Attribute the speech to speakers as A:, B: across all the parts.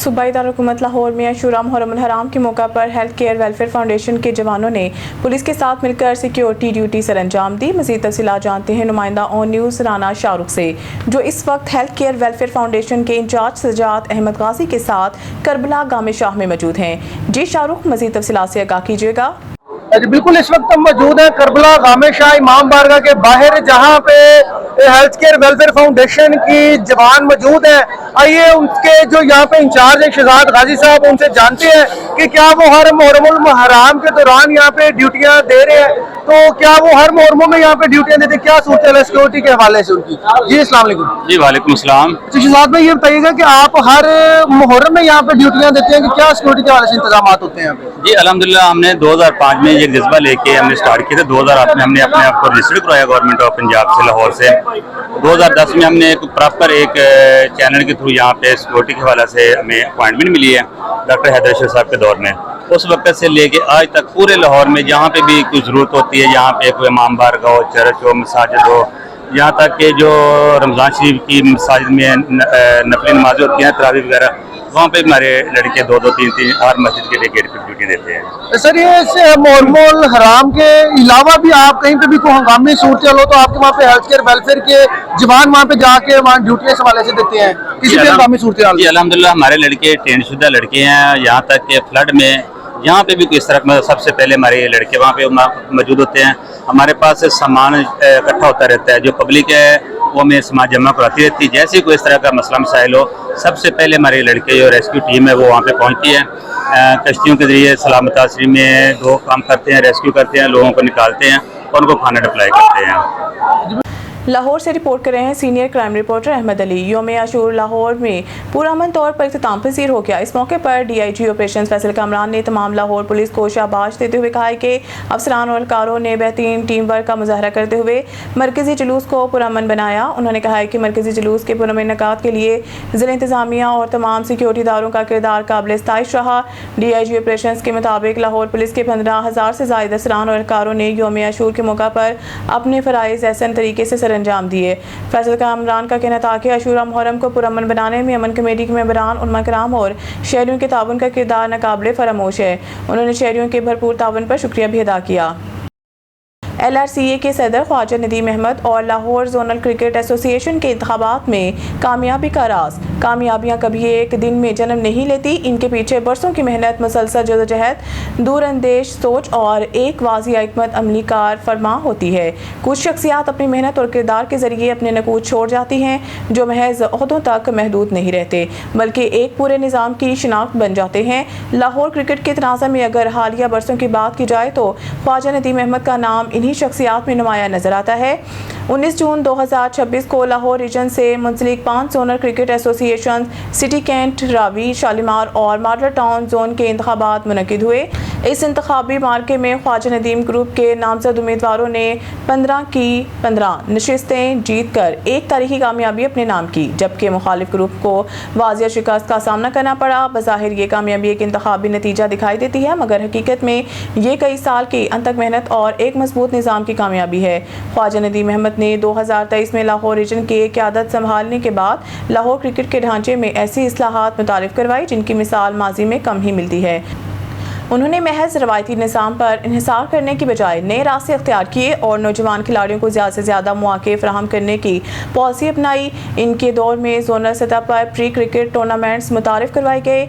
A: सूबाई दारुल-हुकूमत लाहौर में अशूरा मुहर्रमुल हराम के मौका पर हेल्थ केयर वेलफेयर फाउंडेशन के जवानों ने पुलिस के साथ मिलकर सिक्योरिटी ड्यूटी सर अंजाम दी। मज़ीद तफसीलात जानते हैं नुमाइंदा ऑन न्यूज़ राना शाहरुख से, जो इस वक्त हेल्थ केयर वेलफेयर फाउंडेशन के इंचार्ज सजाद अहमद गाजी के साथ करबला गामे शाह में मौजूद हैं। जी शाहरुख, मज़ीद तफसीलात से आगाह कीजिएगा।
B: बिल्कुल, इस वक्त हम मौजूद हैं करबला गामे शाह इमाम बारगाह के बाहर, जहां पे हेल्थ केयर वेलफेयर फाउंडेशन की जवान मौजूद है। आइए उनके जो यहाँ पे इंचार्ज है शहजाद गाजी साहब, उनसे जानते हैं कि क्या वो हर मुहर्रमुल हराम के दौरान यहाँ पे ड्यूटियां दे रहे हैं, तो क्या वो हर मुहर्रम में यहाँ पे ड्यूटियां देते हैं, क्या सूरत है सिक्योरिटी के हवाले से उनकी। जी अस्सलाम वालेकुम।
C: जी वालेकुम सलाम।
B: तो शहजाद भाई ये बताइएगा कि आप हर मुहर्रम में यहाँ पे ड्यूटियां देते हैं कि क्या सिक्योरिटी के हवाले से इंतजाम होते हैं यहाँ पे।
C: जी अल्हम्दुलिल्लाह, हमने 2005 में ये जज्बा लेके हमने स्टार्ट किया था। 2008 में हमने अपने आप को रजिस्टर्ड करवाया गवर्नमेंट ऑफ पंजाब से, लाहौर से। 2010 में हमने एक प्रॉपर एक चैनल के थ्रू यहाँ पे सिक्योरिटी के हवाले से हमें अपॉइंटमेंट मिली है डॉक्टर हैदर शाह साहब के दौर में। उस वक्त से लेके आज तक पूरे लाहौर में जहाँ पे भी कोई ज़रूरत होती है, यहाँ पे कोई इमाम बारगाह हो, चर्च हो, मसाजिद हो, यहाँ तक कि जो रमज़ान शरीफ की मसाजिद में नफली नमाज़ें होती हैं, तरावीह वगैरह, वहाँ पे हमारे लड़के 2-2, 3-3 हर मस्जिद के लिए गेट पर ड्यूटी देते हैं।
B: सर, ये मुहर्रमुल हराम के अलावा भी आप कहीं पे भी कोई हंगामी सूरत हो तो आपके वहाँ पे हेल्थ केयर वेलफेयर के जवान वहाँ पे जाके वहाँ ड्यूटी हवाले से देते हैं किसी भी हंगामी सूरत?
C: जी अल्हम्दुलिल्लाह, हमारे लड़के ट्रेंड शुदा लड़के हैं। यहाँ तक कि फ्लड में यहाँ पे भी किस तरह सबसे पहले हमारे लड़के वहाँ पे मौजूद होते हैं। हमारे पास सामान इकट्ठा होता रहता है, जो पब्लिक है वो हमें सामान जमा कराती रहती है। जैसे कोई इस तरह का मसला मसाइल हो, सबसे पहले हमारे लड़के जो रेस्क्यू टीम है वो वहाँ पे पहुँचती है। कश्तियों के जरिए सलामत तासरी में दो काम करते हैं, रेस्क्यू करते हैं, लोगों को निकालते हैं और उनको खाना अप्लाई करते हैं।
A: लाहौर से रिपोर्ट कर रहे हैं senior crime reporter Ahmad Ali. यौम आशूर लाहौर में पुरअमन तौर पर इख्तिताम पसीर हो गया। इस मौके पर DIG ऑपरेशन फैसल कामरान ने तमाम लाहौर पुलिस को शाबाश देते हुए कहा है कि अफसरान और एहलकारों ने बेहतरीन टीम वर्क का मुजाहरा करते हुए मरकजी जुलूस को पुरअमन बनाया। उन्होंने कहा है कि मरकजी जुलूस के पुरअमन इनेकात के लिए ज़िला इंतजामिया और तमाम सिक्योरिटी इदारों का किरदार काबिल इस्ताइश रहा। DIG ऑपरेशन के मुताबिक लाहौर पुलिस के 15,000 से ज़ायद अफसरान और एहलकारों ने यौम आशूर के मौका पर अपने फ़राइज़ एहसन तरीके से अंजाम दिए। फैसल कामरान का कहना था कि अशूरा मुहर्रम को पुरअमन बनाने में अमन कमेटी के मेंबरान, उलमा कराम और शहरियों के ताउन का किरदार नाकाबिले फरामोश है। उन्होंने शहरियों के भरपूर ताउन पर शुक्रिया भी अदा किया। LRCA के सदर ख्वाजा नदीम अहमद और लाहौर जोनल क्रिकेट एसोसिएशन के इंतखाबात में कामयाबी का राज। कामयाबियां कभी एक दिन में जन्म नहीं लेती, इनके पीछे बरसों की मेहनत, मुसलसल जदोजहद, दूरअंदेश सोच और एक वाज़ी हिकमत अमली कार फरमा होती है। कुछ शख्सियात अपनी मेहनत और किरदार के जरिए अपने नकूद छोड़ जाती हैं, जो महज ओहदों तक महदूद नहीं रहते बल्कि एक पूरे निज़ाम की शिनाख्त बन जाते हैं। लाहौर क्रिकेट के तनाज़ा में अगर हालिया बरसों की बात की जाए तो ख्वाजा नदीम अहमद का नाम इन्हीं शख्सियात में नुमाया नजर आता है। 19 जून 2026 को लाहौर रीजन से मुंसलिक 5 zonal cricket association city cantt, Ravi, Shalimar और मॉडल टाउन जोन के इंतखाबात मुनक्किद हुए। इस इंतखाबी मार्के में ख्वाजा नदीम ग्रुप के नामजद उम्मीदवारों ने 15 की 15 नशिस्तें जीत कर एक तारीखी कामयाबी अपने नाम की, जबकि मुखालिफ ग्रुप को वाजिया शिकस्त का सामना करना पड़ा। बज़ाहिर ये कामयाबी एक इंतखाबी नतीजा दिखाई देती है, मगर हकीकत में ये कई साल की अनथक मेहनत और एक मजबूत निज़ाम की कामयाबी है। ख्वाजा नदीम अहमद ने 2023 में लाहौर रीजन की क़यादत संभालने के बाद लाहौर क्रिकेट के ढांचे में ऐसी इस्लाहात मुतारिफ करवाई जिनकी मिसाल माजी में कम ही मिलती है। उन्होंने महज रवायती निज़ाम पर इन्हिसार करने की बजाय नए रास्ते अख्तियार किए और नौजवान खिलाड़ियों को ज़्यादा से ज़्यादा मौके फराहम करने की पॉलिसी अपनाई। इनके दौर में जोनल सतह पर प्री क्रिकेट टूर्नामेंट्स मुतारिफ करवाए गए।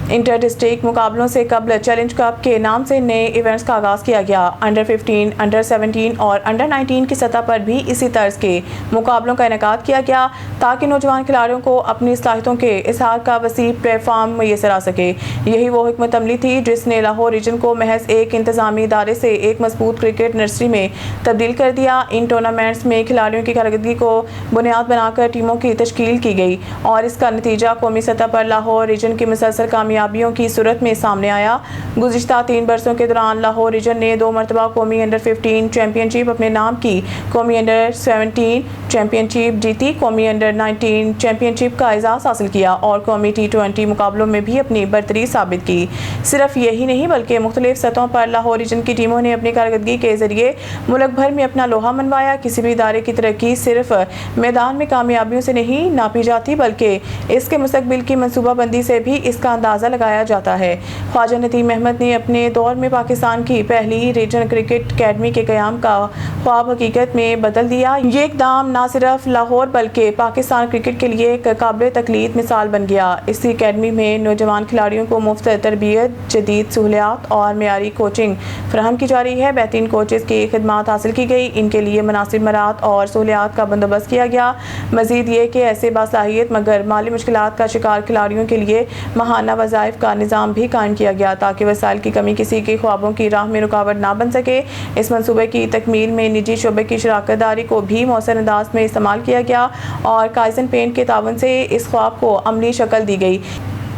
A: इंटर डिस्ट्रिक्ट मुकाबलों से कबल चैलेंज कप के नाम से नए इवेंट्स का आगाज़ किया गया। अंडर 15, अंडर 17 और अंडर 19 की सतह पर भी इसी तर्ज के मुकाबलों का इनेकाद किया गया, ताकि नौजवान खिलाड़ियों को अपनी सलाहियतों के इजहार का वसी प्लेटफॉर्म मैसर आ सके। यही वो हिकमत अमली थी जिसने लाहौर रीजन को महज एक इंतजामी इदारे से एक मजबूत क्रिकेट नर्सरी में तब्दील कर दिया। इन टूर्नामेंट्स में खिलाड़ियों की कारकर्दगी को बुनियाद बनाकर टीमों की तश्कील की गई और इसका नतीजा कौमी सतह पर लाहौर रीजन की मुसलसल कामयाबी कामयाबियों की सूरत में सामने आया। गुज़िश्ता 3 बरसों के दौरान लाहौर रीजन ने 2 मरतबा कौमी अंडर 15 चैम्पियनशिप अपने नाम की, कौमी अंडर 17 चैम्पियनशिप जीती, कौमी अंडर 19 चैम्पियनशिप का एजाज़ हासिल किया और कौमी T20 मुकाबलों में भी अपनी बरतरी साबित की। सिर्फ यही नहीं बल्कि मुख्तलिफ सतहों पर लाहौर रीजन की टीमों ने अपनी कारकर्दगी के जरिए मुल्क भर में अपना लोहा मनवाया। किसी भी इदारे की तरक्की सिर्फ मैदान में कामयाबियों से नहीं नापी जाती बल्कि इसके मुस्तकबिल की मनसूबाबंदी से भी इसका अंदाज़ा लगाया जाता है। ख्वाजा नदीम अहमद ने अपने दौर में पाकिस्तान की पहली रीजनल क्रिकेट अकेडमी के क़याम का ख्वाब हकीकत में बदल दिया। ये इक़दाम न सिर्फ लाहौर बल्कि पाकिस्तान क्रिकेट के लिए एक काबिल तकलीद मिसाल बन गया। इस अकेडमी में नौजवान खिलाड़ियों को मुफ्त तरबियत, जदीद सहूलियात और मेयारी कोचिंग फराहम की जा रही है। बेहतरीन कोचेज़ की खिदमात हासिल की गई, इनके लिए मुनासिब मराहत और सहूलियात का बंदोबस्त किया गया। मज़ीद ये कि ऐसे बासाहियत मगर माली मुश्किलात का शिकार खिलाड़ियों के लिए माहाना वज़ाइफ का निज़ाम भी कायम किया गया ताकि वसाइल की कमी किसी के ख्वाबों की राह में रुकावट ना बन सके। इस मनसूबे की तकमील में निजी शोबे की शराकत दारी को भी मौसर अंदाज में इस्तेमाल किया गया और काइजन पेंट के तावन से इस ख्वाब को अमली शक्ल दी गई।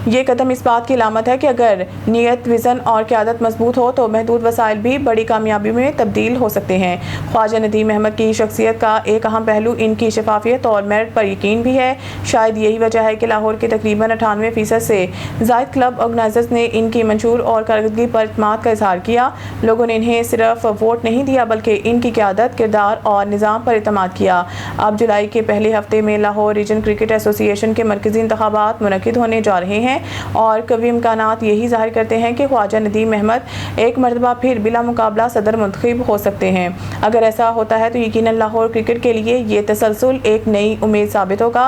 A: ये कदम इस बात की अलामत है कि अगर नीयत, विज़न और क़यादत मजबूत हो तो महदूद वसाइल भी बड़ी कामयाबी में तब्दील हो सकते हैं। ख्वाजा नदीम अहमद की शख्सियत का एक अहम पहलू इनकी शफाफियत और मेरिट पर यकीन भी है। शायद यही वजह है कि लाहौर के तकरीबन 98% से ज़ायद क्लब ऑर्गेनाइजर्स ने इनकी मंशूर और कारकर्दगी पर इत्मीनान का इजहार किया। लोगों ने इन्हें सिर्फ वोट नहीं दिया बल्कि इनकी क़यादत, किरदार और निज़ाम पर इत्मीनान किया। अब जुलाई के पहले हफ्ते में लाहौर रीजन क्रिकेट एसोसिएशन के मरकज़ी इंतखाबात मुनक़िद होने जा रहे हैं और कभी इम्कानात यही ज़ाहिर करते हैं कि ख्वाजा नदीम अहमद एक मरतबा फिर बिला मुकाबला सदर मुंतखब हो सकते हैं। अगर ऐसा होता है तो यकीनन लाहौर क्रिकेट के लिए ये तसलसल एक नई उम्मीद साबित होगा।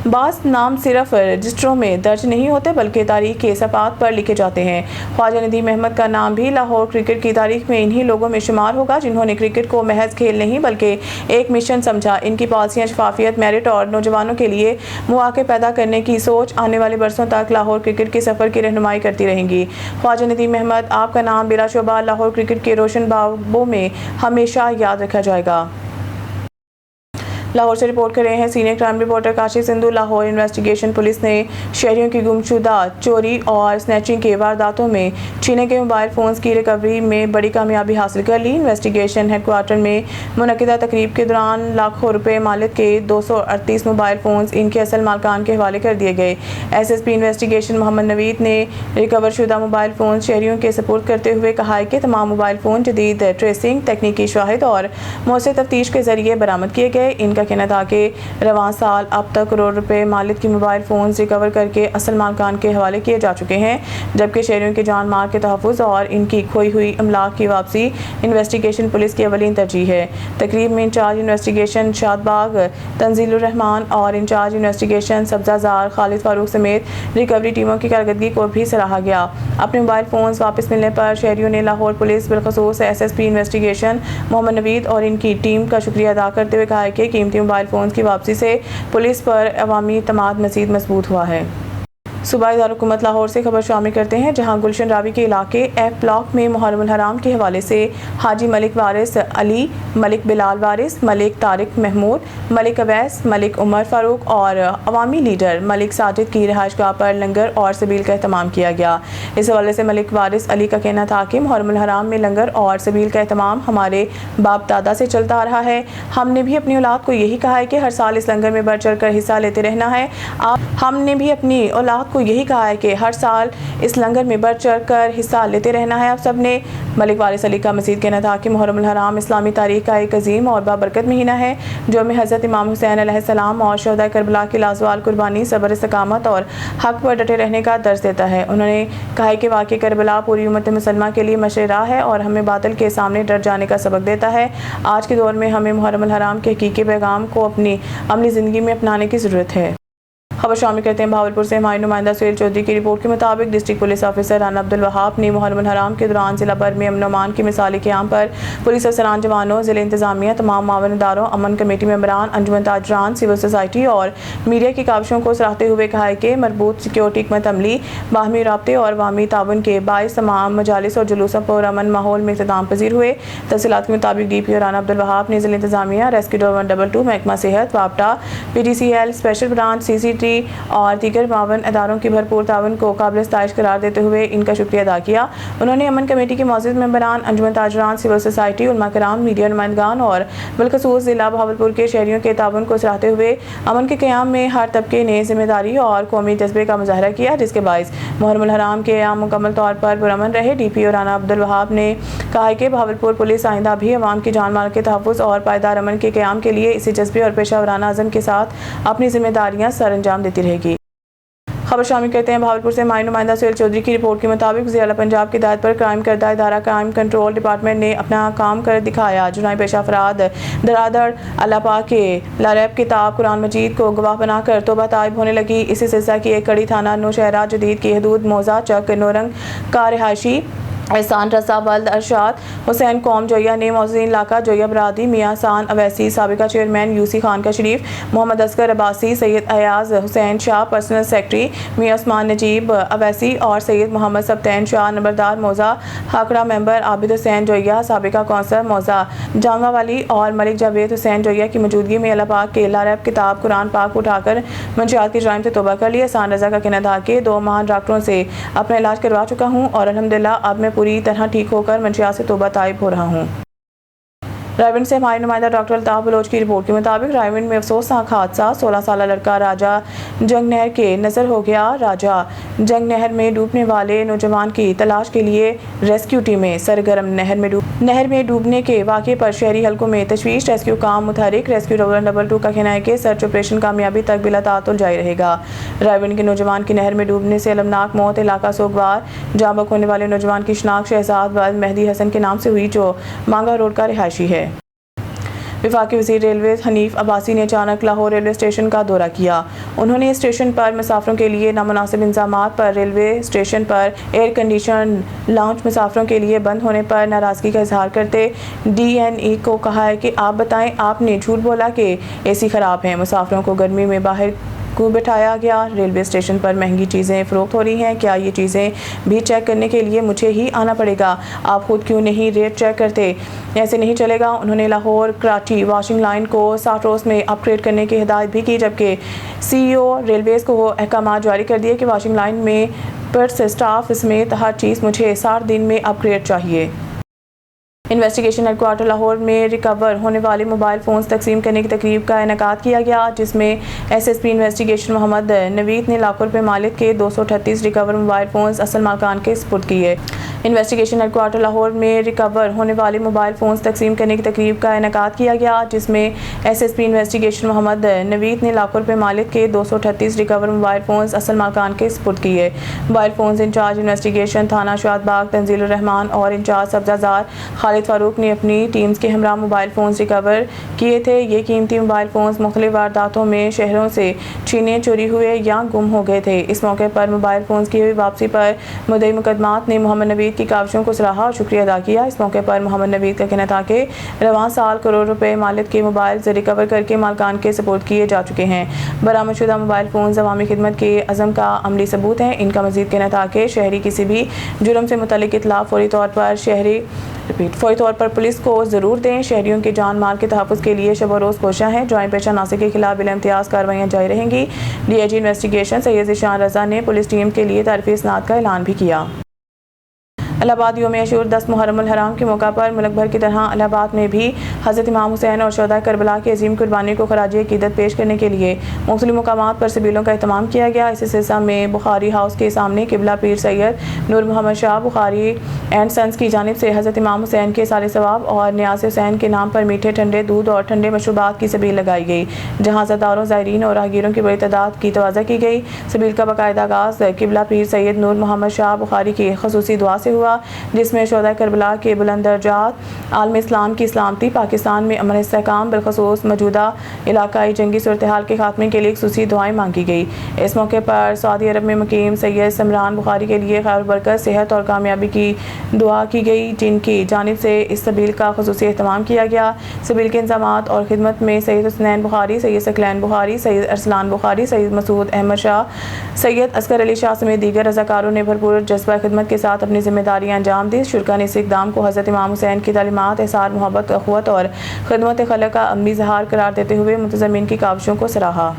A: बास नाम सिर्फ रजिस्टरों में दर्ज नहीं होते बल्कि तारीख के सफ़ात पर लिखे जाते हैं। ख्वाजा नदीम अहमद का नाम भी लाहौर क्रिकेट की तारीख में इन्हीं लोगों में शुमार होगा जिन्होंने क्रिकेट को महज खेल नहीं बल्कि एक मिशन समझा। इनकी पॉलिसियाँ, शफाफियत, मेरिट और नौजवानों के लिए मौके पैदा करने की सोच आने वाले बरसों तक लाहौर क्रिकेट के सफ़र की रहनुमाई करती रहेंगी। ख्वाजा नदीम अहमद, आपका नाम बिलाशुबा लाहौर क्रिकेट के रोशन बाबों में हमेशा याद रखा जाएगा। लाहौर से रिपोर्ट कर रहे हैं senior crime reporter Kashif Sindhu. Lahore investigation police ने शहरियों की गुमशुदा, चोरी और स्नैचिंग के वारदातों में छीने गए मोबाइल फ़ोन्स की रिकवरी में बड़ी कामयाबी हासिल कर ली। इन्वेस्टिगेशन हेडक्वार्टर में मुनक़िदा तकरीब के दौरान लाखों रुपए मालिक के 238 मोबाइल फ़ोन्स इनके असल मालकान के हवाले कर दिए गए। SSP इन्वेस्टिगेशन मोहम्मद नवीद ने रिकवर शुदा मोबाइल फ़ोन शहरियों के सपुर्द करते हुए कहा है कि तमाम मोबाइल फ़ोन जदीद ट्रेसिंग, तकनीकी शवाहिद और मौसर तफ्तीश के जरिए बरामद किए गए। इनका कहना था कि रवां साल अब तक करोड़ रुपए मालिक की मोबाइल फ़ोन रिकवर करके असल मालकान के हवाले किए जा चुके हैं, जबकि शहरियों की जान माल के तहफ़्फ़ुज़ और इनकी खोई हुई अमलाक की वापसी इन्वेस्टिगेशन पुलिस की अवलीन तरजीह है। तकरीब में इंचार्ज इन्वेस्टिगेशन शादबाग तंजीलुर रहमान और इंचार्ज इन्वेस्टिगेशन सब्ज़ाज़ार खालिद फारूक समेत रिकवरी टीमों की कारकर्दगी को भी सराहा गया। अपने मोबाइल फ़ोन वापस मिलने पर शहरियों ने लाहौर पुलिस, बिलखसूस SSP इन्वेस्टिगेशन मोहम्मद नवीद और इनकी टीम का शुक्रिया अदा करते हुए कहा है कि कीमती मोबाइल फ़ोन की वापसी से पुलिस पर अवामी एतमाद मज़ीद मजबूत हुआ है। सूबाई दारुल-हुकूमत लाहौर से खबर शामिल करते हैं, जहां गुलशन रावी के इलाके F ब्लॉक में मुहर्रम हराम के हवाले से हाजी मलिक वारिस अली, मलिक बिलाल वारिस, मलिक तारिक महमूद, मलिक अवैस, मलिक उमर फारूक और अवामी लीडर मलिक साजिद की रिहाइशगाह पर लंगर और सबील का एहतमाम किया गया। इस हवाले से मलिक वारिस अली का कहना था कि मुहर्रम हराम में लंगर और सबील का एहतमाम हमारे बाप दादा से चलता आ रहा है। हमने भी अपनी औलाद को यही कहा है कि हर साल इस लंगर में बढ़ चढ़ कर हिस्सा लेते रहना है। हमने भी अपनी औलाद को यही कहा है कि हर साल इस लंगर में बढ़ चढ़ कर हिस्सा लेते रहना है। आप सब ने मलिक वारिस अली का मज़ीद कहना था कि मुहर्रम हराम इस्लामी तारीख़ का एक अजीम और बाबरकत महीना है जो हमें हज़रत इमाम हुसैन अलैहिस्सलाम और शहदाए करबला की लाजवाल कुर्बानी, सब्र, इस्तकामत और हक़ पर डटे रहने का दर्स देता है। उन्होंने कहा कि वाक़ई करबला पूरी उम्मत मुसलमा के लिए मशरे राह है और हमें बातिल के सामने डर जाने का सबक देता है। आज के दौर में हमें मुहर्रम हराम के हकीकी पैगाम को अपनी अमली ज़िंदगी में अपनाने की ज़रूरत है। खबर शामिल करते हैं भावलपुर से। हमारे नुमाइंदा सुहेल चौधरी की रिपोर्ट के मुताबिक district police officer Rana Abdul Wahab ने मुहर्रम हराम के दौरान जिला भर में अमन अमान की मिसाली क़याम पर पुलिस अफसरान, जवानों, ज़िले इंतजामिया, तमाम मावन इदारों, अमन कमेटी मेंबरान, अंजुमन ताजरान, सिविल सोसाइटी और मीडिया की काविशों को सराहते हुए कहा है कि मरबूत सिक्योरिटी हिकमत अमली, बाहमी राब्ते और अवामी ताउन के बाइस तमाम मजालिस और जुलूसों पर अमन माहौल में इख्तिताम पजीर हुए। तफसीलात के मुताबिक DPO राना अब्दुल वहाब ने ज़िले इंतजामिया, रेस्क्यू 122, महकमा सेहत, वापटा, PTCL special branch, CCT military और दीगर मावन अदारों की भरपूर ताउन को काबिल सताइश करार देते हुए इनका शुक्रिया अदा किया। उन्होंने अमन कमेटी के मौजूद मेंबरान, अंजुमन ताजरान, सिविल सोसाइटी, उलमा कराम, मीडिया नुमाइंदगान और बिलखसूस जिला बहावलपुर के शहरियों के ताउन को सराहते हुए अमन के क़याम में हर तबके ने जिम्मेदारी और कौमी जज्बे का मुजाहरा किया, जिसके बायस मुहर्रमुल हराम के क़याम मुकम्मल तौर पर पुरअमन रहे। DPO राना अब्दुल वहाब ने कहा है कि बहावलपुर पुलिस आइंदा भी अवाम की जान माल के तहफ़्फ़ुज़ और पायदार अमन के क़याम के लिए इसी जज्बे और पेशा वराना अज़म के साथ अपनी जिम्मेदारियाँ सर अंजाम देती रहेगी। खबर शामिल करते हैं बहावलपुर से माई नुमाइंदा सुहेल चौधरी की रिपोर्ट के मुताबिक वज़ीर आला पंजाब की हिदायत पर क्राइम करदा इदारा क्राइम कंट्रोल डिपार्टमेंट ने अपना काम कर दिखाया। जुर्माई पेशा अफराद धड़ाधड़ अल्लाह पाक के लारैब किताब कुरान मजीद को गवाह बनाकर तौबा ताइब होने लगी। इसी सिलसिला की एक कड़ी थाना नौशहरा जदीद की हदूद मौजा चक नौरंग का रिहायशी एहसान रसा वल्द अरशाद हुसैन कौम जोया ने मौजूदीन इलाका जोया बरादी मियाँ सान अवैसी, साबिका चेयरमैन यूसी खान का शरीफ, मोहम्मद असगर अब्बासी, सैयद अयाज हुसैन शाह पर्सनल सेक्रेटरी, मियाँ उस्मान नजीब अवैसी और सैयद मोहम्मद सब्तैन शाह नंबरदार मौजा, हाकड़ा मेंबर आबिद हुसैन जोया, साबिका कौंसलर मौजा जामा वाली और मलिक जावेद हुसैन जोया की मौजूदगी में अल्लाह पाक के लारैब किताब कुरान पाक उठाकर मंशियात की जराइम से तौबा कर लिया। एहसान रजा का कहना था कि 2 महान डॉक्टरों से अपना इलाज करवा चुका हूँ और अल्हम्दुलिल्लाह अब मैं पूरी तरह ठीक होकर मंशियात से तौबा ताइब हो रहा हूँ। रायविंड से हमारे नुमाइंदा डॉक्टर अल्ताफ बलोच की रिपोर्ट के मुताबिक रायविंड में अफसोसनाक हादसा, 16 साल लड़का राजा जंग नहर के नज़र हो गया। राजा जंग नहर में डूबने वाले नौजवान की तलाश के लिए रेस्क्यू टीमें सरगर्म। नहर में डूबने के वाक़े पर शहरी हलकों में तशवीश, रेस्क्यू काम मुतहरिक। रेस्क्यू रवल 2 का कहना है कि सर्च ऑपरेशन कामयाबी तक बिला तातुल जारी रहेगा। रायविंड के नौजवान की नहर में डूबने से अलमनाक मौत, इलाका सोगवार। जाँ बहक होने वाले नौजवान की शनाख्त शहजाद वल्द मेहदी हसन के नाम से हुई, जो मांगा रोड का रिहायशी है। वफाकी वज़ीर रेलवे हनीफ अब्बासी ने अचानक लाहौर रेलवे स्टेशन का दौरा किया। उन्होंने स्टेशन पर मुसाफिरों के लिए नामुनासिब इंतज़ामात पर रेलवे स्टेशन पर एयर कंडीशन लाउंज मुसाफिरों के लिए बंद होने पर नाराज़गी का इजहार करते DNE को कहा है कि आप बताएं, आपने झूठ बोला कि AC ख़राब है। मुसाफिरों को गर्मी में बाहर क्यों बिठाया गया? रेलवे स्टेशन पर महंगी चीज़ें फ़रोख्त हो रही हैं, क्या ये चीज़ें भी चेक करने के लिए मुझे ही आना पड़ेगा? आप खुद क्यों नहीं रेट चेक करते? ऐसे नहीं चलेगा। उन्होंने लाहौर कराची वाशिंग लाइन को 60 रोज़ में अपग्रेड करने की हिदायत भी की, जबकि CEO रेलवेज़ को वो अहकाम जारी कर दिए कि वाशिंग लाइन में पर स्टाफ समेत हर चीज़ मुझे 60 दिन में अपग्रेड चाहिए। इन्वेस्टिगेशन हेडक्वार्टर लाहौर में रिकवर होने वाले मोबाइल फ़ोन्स तकसीम करने की तकरीब का इनेकाद किया गया, जिसमें SSP इन्वेस्टिगेशन मोहम्मद नवीद ने लाखों रुपये मालिक के 238 रिकवर मोबाइल फ़ोन्स असल मालकान के सुपुर्द किए। इन्वेस्टिगेशन हेडक्वार्टर लाहौर में रिकवर होने वाले मोबाइल फ़ोन्स तकसीम करने की तकरीब का इनेकाद किया गया, जिसमें SSP इन्वेस्टिगेशन मोहम्मद नवीद ने लाखों रुपये मालिक के 238 रिकवर मोबाइल फ़ोन्स असल मालकान के सुपुर्द किए। मोबाइल फ़ोन्स इंचार्ज इन्वेस्टिगेशन थाना शादबाग तंजीलुर रहमान और इंचार्ज सब्जाजार खालिद फारूक ने अपनी टीम्स के हमरा मोबाइल फ़ोन्स रिकवर किए थे। ये कीमती मोबाइल फ़ोन्स मुख्तलिफ वारदातों में शहरों से छीने चोरी हुए या गुम हो गए थे। इस मौके पर मोबाइल फ़ोन्स की हुई वापसी पर मुद्दई मुकदमात ने मोहम्मद नवीद की काविशों को सराहा और शुक्रिया अदा किया। इस मौके पर मोहम्मद नवीद का कहना था कि रवां साल करोड़ रुपए मालिक के मोबाइल रिकवर करके मालकान के सपोर्ट किए जा चुके हैं। बरामदशुदा मोबाइल फ़ोन्स अवामी खिदमत के अज़म का अमली सबूत हैं। इनका मज़ीद कहना था कि शहरी किसी भी जुर्म से मुतल्लिक इत्तला फौरी तौर पर पुलिस को ज़रूर दें। शहरियों के जान माल के तहफ़्फ़ुज़ के लिए शब रोज़ कोशिश हैं। जॉइंट पेशा नासिर के खिलाफ बिला इम्तियाज़ कार्रवाइयाँ जारी रहेंगी। DIG इन्वेस्टिगेशन सैयद ज़ीशान रज़ा ने पुलिस टीम के लिए तारीफ़ी इस्नाद का ऐलान भी किया। इलाहाबाद यौम आशूर 10 मुहर्रमुल हराम के मौका पर मुल्क भर की तरह इलाहाबाद में भी हज़रत इमाम हुसैन और शहदाए करबला की अजीम कुर्बानी को खराज अक़ीदत पेश करने के लिए मुख्तलिफ मकामात पर सबीलों का एहतमाम किया गया। इस सिलसिले में बुखारी हाउस के सामने किबला पीर सैयद नूर मोहम्मद शाह बुखारी एंड सन्स की जानिब से हज़रत इमाम हुसैन के साले सवाब और न्याज़ हुसैन के नाम पर मीठे ठंडे दूध और ठंडे मशरूबात की सबील लगाई गई, जहाँ ज़ादारों ज़ायरीन और राहगीरों की बड़ी तादाद की तवाज़ा की गई। सबील का बाकायदा आगाज़ किबला पीर सैयद नूर मोहम्मद शाह बुखारी की खसूसी दुआ से हुआ, जिसमें शोहदाए करबला के बुलंद दर्जात, आलम इस्लाम की सलामती, पाकिस्तान में अमन इस्तेहकाम, बिलखसूस मौजूदा इलाकाई जंगी सूरत हाल के खात्मे के लिए खुसूसी दुआएं मांगी गई। इस मौके पर सऊदी अरब में मुकीम सैयद समरान बुखारी के लिए खैर बरकत, सेहत और कामयाबी की दुआ की गई, जिनकी जानिब से इस सबील का खुसूसी एहतमाम किया गया। सबील के इंतज़ामात और खिदमत में सैयद हुसनैन बुखारी, सैयद सकलैन बुखारी, सैयद अरसलान बुखारी, सैयद मसूद अहमद शाह, सैयद असगर अली शाह समेत दीगर रज़ाकारों ने भरपूर जज्बा खिदमत के साथ अपनी जिम्मेदारियाँ अंजाम दी। शुरका ने इस इक़दाम को हज़रत इमाम हुसैन की तालीमात, एहसार, मोहब्बत, अख़ुवत और खिदमत खल्क़ का अमली इज़हार करार देते हुए मुतज़म्मिन की काविशों को सराहा।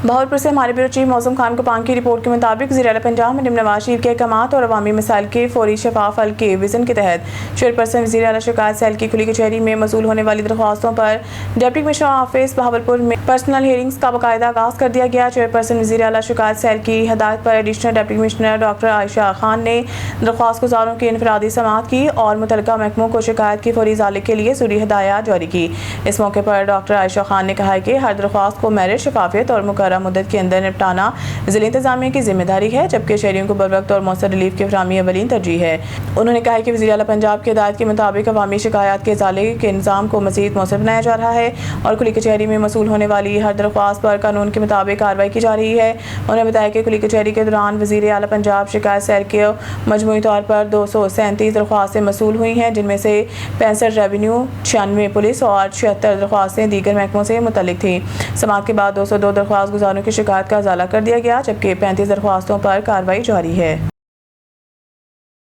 A: बहावलपुर से हमारे ब्यूरो चीफ मौसम खान कुपांग की रिपोर्ट के मुताबिक वज़ीर-ए-आला पंजाब मरीम नवाज शरीफ के अहकामात और अवामी मसाइल के फौरी शफाफ हल के विज़न के तहत चेयरपर्सन वज़ीर-ए-आला शिकायत सेल की खुली कचहरी में मसूल होने वाली दरख्वास्तों पर डिप्टी कमिश्नर ऑफिस बहावलपुर में पर्सनल हियरिंग्स का बाकायदा आगाज़ कर दिया गया। चेयरपर्सन वज़ीर-ए-आला शिकायत सेल की हदायत पर additional deputy commissioner doctor Ayesha Khan ने दरख्वास्त गुजारों की इनफरादी समाअत की और मुतल्लिका महकमों को शिकायत की फौरी इजाले के लिए ज़रूरी हिदायत जारी की। इस मौके पर डॉक्टर आयशा खान ने कहा कि हर दरख्वास्त को मेरिट, शफाफियत और मुकर्रर मुद्दत के अंदर निपटाना ज़िला इंतज़ामिया की जिम्मेदारी है, जबकि शहरियों को बरवक्त और मौसर रिलीफ की फराहमी अवलीन तरजीह है। उन्होंने कहा कि वज़ीर-ए-आला पंजाब की हिदायत के मुताबिक अवामी शिकायत के इजाले के निज़ाम को मज़ीद मौसर बनाया जा रहा है और खुली कचहरी में मसूल होने वाली हर दरख्वास्त पर कानून के मुताबिक कार्रवाई की जा रही है। उन्होंने बताया कि खुली कचहरी के दौरान वज़ीर-ए-आला पंजाब शिकायत सेल के मजमूई तौर पर 237 दरख्वास्तें मसूल हुई हैं, जिनमें से 65 रेवेन्यू, 96 पुलिस और 76 दरख्वास्तें दीगर महकमों से मुतल्लिक थी। समाअत के बाद 202 दरख्वास्त गुजारों की शिकायत का इजाला कर दिया गया, जबकि 35 दरख्वास्तों पर कार्रवाई जारी है।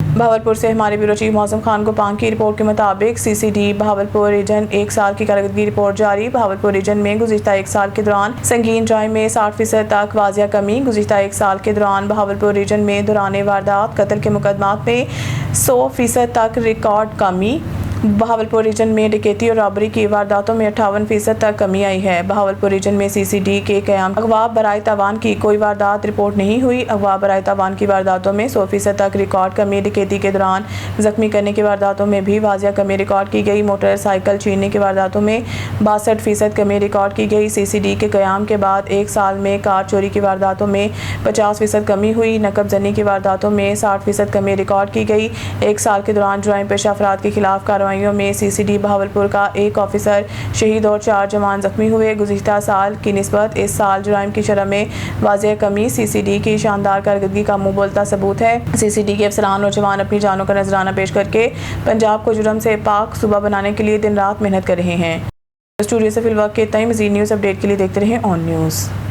A: बहावलपुर से हमारे ब्यूरो चीफ मौसम खान कुपांग की रिपोर्ट के मुताबिक CCD बहावलपुर रीजन 1 साल की कारकर्दगी रिपोर्ट जारी। बहावलपुर रीजन में गुज़िश्ता 1 साल के दौरान संगीन जुर्म में 60% तक वाजिया कमी। गुज़िश्ता 1 साल के दौरान बहावलपुर रीजन में दौरान वारदात कत्ल के मुकदमात में 100% तक रिकॉर्ड कमी। बहावलपुर रीजन में डकैती और रॉबरी की वारदातों में 58% तक कमी आई है। बहावलपुर रीजन में CCD के क़याम अगवा बराए तावान की कोई वारदात रिपोर्ट नहीं हुई। अगवा बराए तावान की वारदातों में 100% तक रिकॉर्ड कमी। डकैती के दौरान जख्मी करने की वारदातों में भी वाजिया कमी रिकॉर्ड की गई। मोटरसाइकिल छीनने की वारदातों में 62% कमी रिकॉर्ड की गई। CCD के क़याम के बाद 1 साल में कार चोरी की वारदातों में 50% कमी हुई। नकब जनी की वारदातों में 60% कमी रिकॉर्ड की गई। 1 साल के दौरान जुर्म पेशा अफराद के खिलाफ कार्रवाइयों में CCD बहावलपुर का 1 ऑफिसर शहीद और 4 जवान जख्मी हुए। गुज़िश्ता साल की निस्बत इस साल जुर्म की शरह में वाज़ेह कमी CCD की शानदार कारकर्दगी का मुँह बोलता सबूत है। CCD के अफसरान और जवान अपनी जानों का नजराना पेश करके पंजाब को जुर्म से पाक सूबा बनाने के लिए दिन रात मेहनत कर रहे हैं। स्टूडियो से फिलहाल के तय मज़ीद न्यूज़ अपडेट के लिए देखते रहें ऑन न्यूज़।